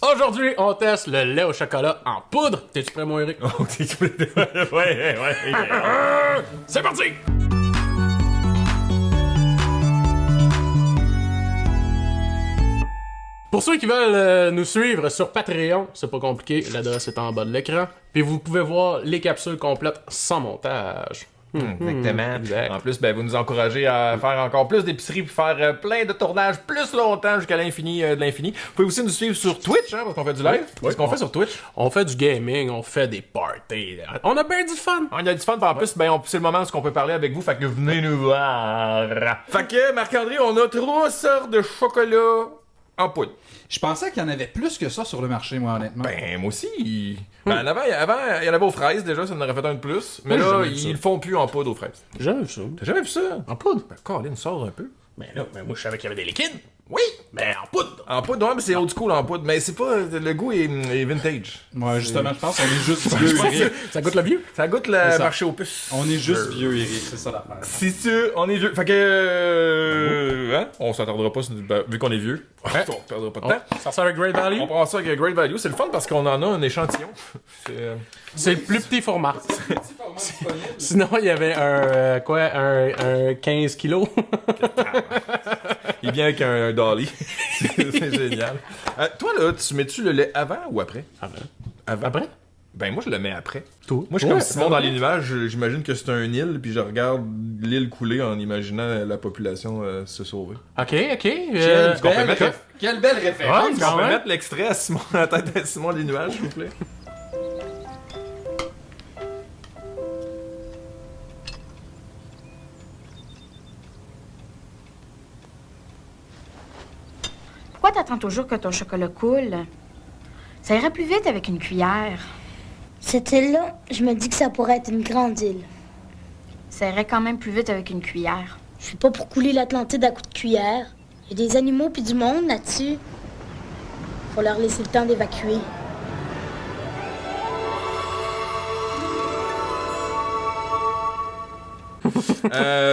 Aujourd'hui, on teste le lait au chocolat en poudre. T'es-tu prêt, mon Eric? Oh, t'es prêt? Ouais. C'est parti! Pour ceux qui veulent nous suivre sur Patreon, c'est pas compliqué, l'adresse est en bas de l'écran. Puis vous pouvez voir les capsules complètes sans montage. Exactement. Exact. En plus, vous nous encouragez à faire encore plus d'épicerie puis faire plein de tournages plus longtemps jusqu'à l'infini de l'infini. Vous pouvez aussi nous suivre sur Twitch, hein, parce qu'on fait du live. Qu'est-ce qu'on fait sur Twitch? On fait du gaming, on fait des parties. On a bien du fun! On a du fun, puis en plus, c'est le moment où on peut parler avec vous, fait que venez nous voir. Fait que, Marc-André, on a 3 sortes de chocolat en poudre. Je pensais qu'il y en avait plus que ça sur le marché, moi, honnêtement. Ben, moi aussi. Avant, il y en avait aux fraises, déjà, ça en aurait fait un de plus. Mais Moi, j'ai là, jamais vu ça. ils le font plus en poudre aux fraises. J'ai jamais vu ça. T'as jamais vu ça? En poudre? Ben, Colin, sort un peu. Mais là, moi je savais qu'il y avait des liquides. Oui! Mais en poudre! En poudre, ouais, mais c'est old school en poudre. Mais c'est pas. Le goût est vintage. Ouais, justement, je pense qu'on est juste vieux, Eric. Ça goûte le vieux? Ça goûte le C'est ça. marché aux puces. On est juste vieux, Eric, c'est ça l'affaire. C'est ça, on est vieux. Fait que. Hein? On s'attardera pas, vu qu'on est vieux. On perdra pas de temps. Ça sort avec Great Value? On prend ça avec Great Value. C'est le fun parce qu'on en a un échantillon. C'est le plus petit format. Sinon, il y avait un 15 kilos. Il vient avec un dolly. C'est génial. Toi, là, tu mets-tu le lait avant ou après? Avant. Après? Ben, moi, je le mets après. Tout. Moi, je suis comme Simon dans les nuages. J'imagine que c'est un île, puis je regarde l'île couler en imaginant la population se sauver. Ok. Est-ce qu'on peut mettre, Quelle belle référence! Ouais, est-ce qu'on peut mettre l'extrait à Simon, à la tête de Simon des nuages, s'il vous plaît? Pourquoi t'attends toujours que ton chocolat coule? Ça irait plus vite avec une cuillère. Cette île-là, je me dis que ça pourrait être une grande île. Ça irait quand même plus vite avec une cuillère. Je suis pas pour couler l'Atlantide à coups de cuillère. Il y a des animaux puis du monde là-dessus. Faut leur laisser le temps d'évacuer.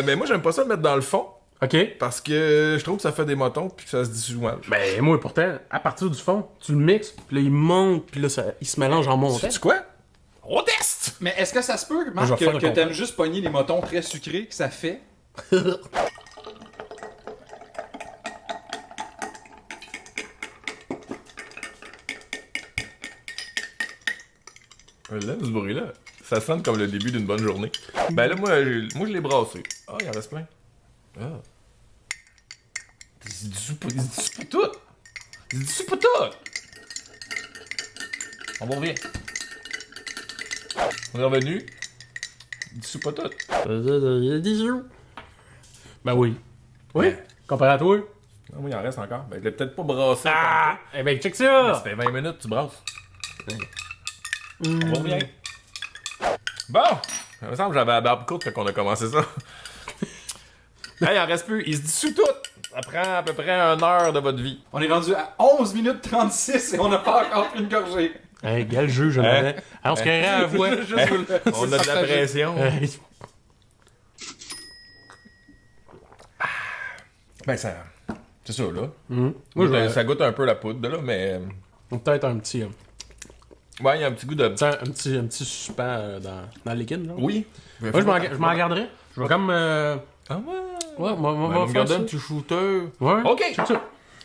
Mais moi, j'aime pas ça le mettre dans le fond, Ok. parce que je trouve que ça fait des motons, puis que ça se dissout mal. Ben, moi, pourtant, à partir du fond, tu le mixes, puis là, il monte, puis là, il se mélange en montant. Sais-tu quoi? On teste! Mais est-ce que ça se peut, Je Marc, vais faire le que t'aimes contraire. juste pogner les motons très sucrés que ça fait? Là, ce bruit-là, ça sonne comme le début d'une bonne journée. Ben là, moi, je l'ai brassé. Ah, il en reste plein. Ah. Il se dissout pas tout! Il se dissout pas tout! On revient. On est revenu. Il dissout pas tout. Il y a des œufs. Ben oui. Oui? Ouais. Comparé à toi? Ah, moi, il en reste encore. Ben, je l'ai peut-être pas brassé. Ah! Eh ben, check Ça ça! fait 20 minutes, tu brasses. On revient. Bon! Il me semble que j'avais la barbe courte quand on a commencé ça. Hey, il en reste plus. Il se dissout tout. Ça prend à peu près 1 heure de votre vie. On est rendu à 11 minutes 36 et on n'a pas encore pris une gorgée. Hey, quel jeu je m'avais. On se carrait à la voix. On a de la pression. Hey, Ben, ça. C'est ça, là. Moi, je vais- Ça goûte un peu la poudre, là, mais. peut-être un petit, Ouais, il y a un petit goût de. un petit suspens dans le liquide, là. Oui. Moi, je m'en garderai. Je vais comme... Ah ouais. Ouais, On va faire garder ça. un petit shooter. Ouais. Ok. Check ça.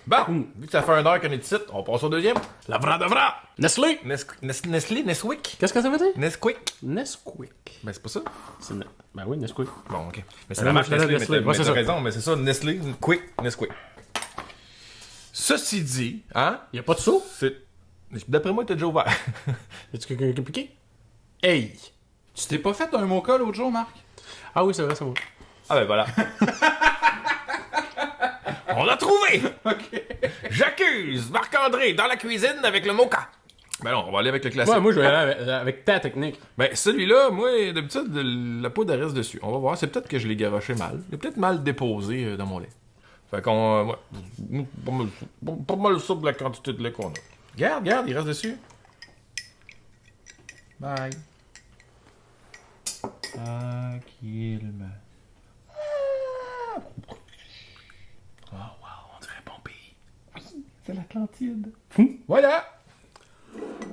Bon, vu que ça fait 1 heure qu'on est ici, on passe au deuxième. La vraie de vraie. Nestlé. Nestlé, Nesquik. Qu'est-ce que ça veut dire? Nesquik. Nesquik. Ben, c'est pas ça. Ben oui, Nesquik. Bon, ok. Mais c'est Ah, la moi, marque je l'avais Nestlé, Nestlé. mais Ouais, c'est t'as ça. raison, mais c'est ça, Nestlé, Quick, Nesquik. Ceci dit, hein, Y'a pas de saut? c'est... D'après moi, t'as déjà ouvert. Y'a-tu quelqu'un qui a piqué? Hey! Tu t'es pas fait un mocha l'autre jour, Marc? Ah oui, c'est vrai, c'est moi. Ah ben voilà. On l'a trouvé! Ok. J'accuse Marc-André dans la cuisine avec le mocha. Ben non, on va aller avec le classique. Ouais, moi, je vais aller avec ta technique. Ben celui-là, moi, d'habitude, la poudre elle reste dessus. On va voir, c'est peut-être que je l'ai garoché mal. Il est peut-être mal déposé dans mon lait. Fait qu'on... ouais, pas mal ça de la quantité de lait qu'on a. Regarde, il reste dessus. Bye. Tranquillement. Oh wow, on dirait Pompéi. Oui, c'est l'Atlantide. Voilà!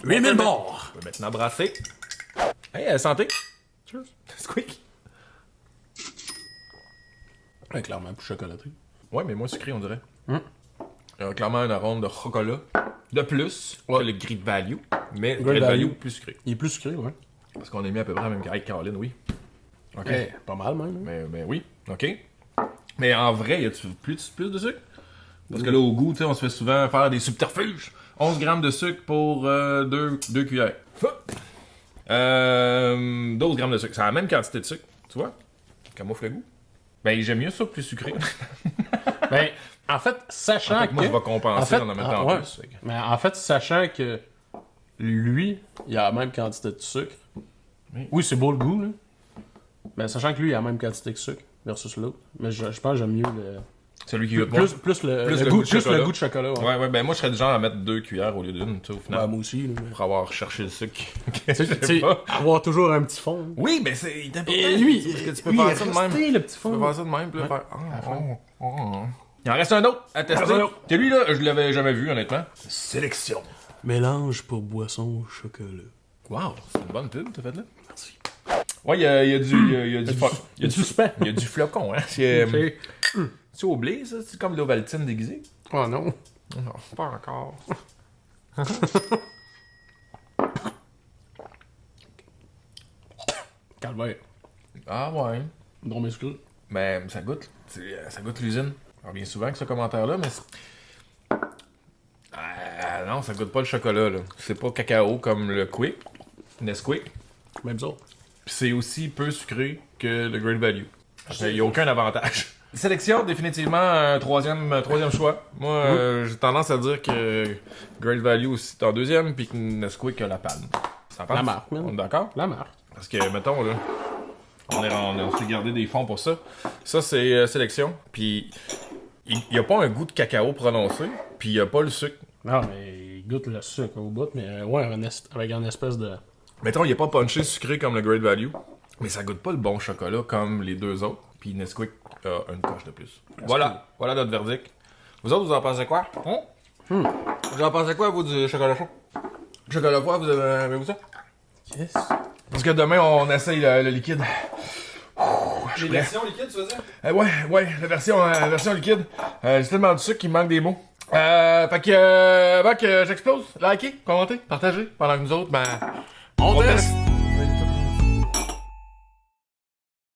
8000 morts! On va maintenant brasser. Hey, santé! Cheers! Squeak! Ouais, clairement, plus chocolaté. Ouais, mais moins sucré, on dirait. Clairement un arôme de chocolat. De plus que le Great Value. Mais le Great Value plus sucré. Il est plus sucré, ouais. Parce qu'on est mis à peu près à la même carré que Caroline, oui. Ok. Eh, pas mal, même. Mais oui, ok. Mais en vrai, y a-tu plus de sucre? Parce que là, au goût, tu sais, on se fait souvent faire des subterfuges. 11 grammes de sucre pour 2 cuillères. 12 grammes de sucre. C'est la même quantité de sucre, tu vois? Camoufle le goût. Ben, j'aime mieux ça plus sucré. Ben, en fait, sachant que... Moi, je vais compenser en mettant en plus. Mais en fait, sachant que lui, il a la même quantité de sucre. Oui, c'est beau le goût, là. Mais sachant que lui, il a la même quantité de sucre versus l'autre. Mais je pense que j'aime mieux le... Celui qui goûte plus le goût de chocolat. Ouais, ben moi, je serais du genre à mettre 2 cuillères au lieu d'une, tu sais, au final. Ouais, moi aussi. Là, mais... Pour avoir cherché le sucre. Tu sais, avoir toujours un petit fond. Oui, mais c'est important. Et lui, parce que tu peux lui, faire ça de même. le petit fond. Tu peux faire ça de même, puis là, faire... Il en reste un autre à tester. Que lui, là, je l'avais jamais vu, honnêtement. Sélection. Mélange pour boisson au chocolat. Wow, c'est une bonne pub, t'as fait là. Merci. Ouais, il y a du suspens. Il y a du flocon, hein. C'est au blé, ça? C'est comme l'Ovaltine déguisée? Oh non. Non, pas encore. Calvaire. Ah ouais. Drôme exclu. Mais ça goûte. Ça goûte l'usine. On revient souvent avec ce commentaire-là, mais... non, ça goûte pas le chocolat, là. C'est pas cacao comme le Quick. Nesquik. Même ça. Puis c'est aussi peu sucré que le Great Value. Il n'y a aucun avantage. Sélection, définitivement, un troisième choix. Moi, j'ai tendance à dire que Great Value aussi est en deuxième, puis que Nesquik a la panne. La marque, man. On est d'accord? La marque. Parce que, mettons, là, on s'est gardé des fonds pour ça. Ça, c'est sélection. Puis, il n'y a pas un goût de cacao prononcé, puis il n'y a pas le sucre. Non, mais il goûte le sucre au bout, mais ouais, avec une espèce de... Mettons, il n'est pas punché sucré comme le Great Value, mais ça goûte pas le bon chocolat comme les deux autres. Puis Nesquik a une coche de plus. Voilà notre verdict. Vous autres, vous en pensez quoi? Vous en pensez quoi, vous, du chocolat chaud? Chocolat froid, vous avez ça? Yes. Parce que demain, on essaye le liquide. Les versions liquides, tu veux dire? Ouais, la version liquide. J'ai tellement de sucre qu'il me manque des mots. Fait que, avant que j'explose, likez, commentez, partagez, pendant que nous autres, on teste.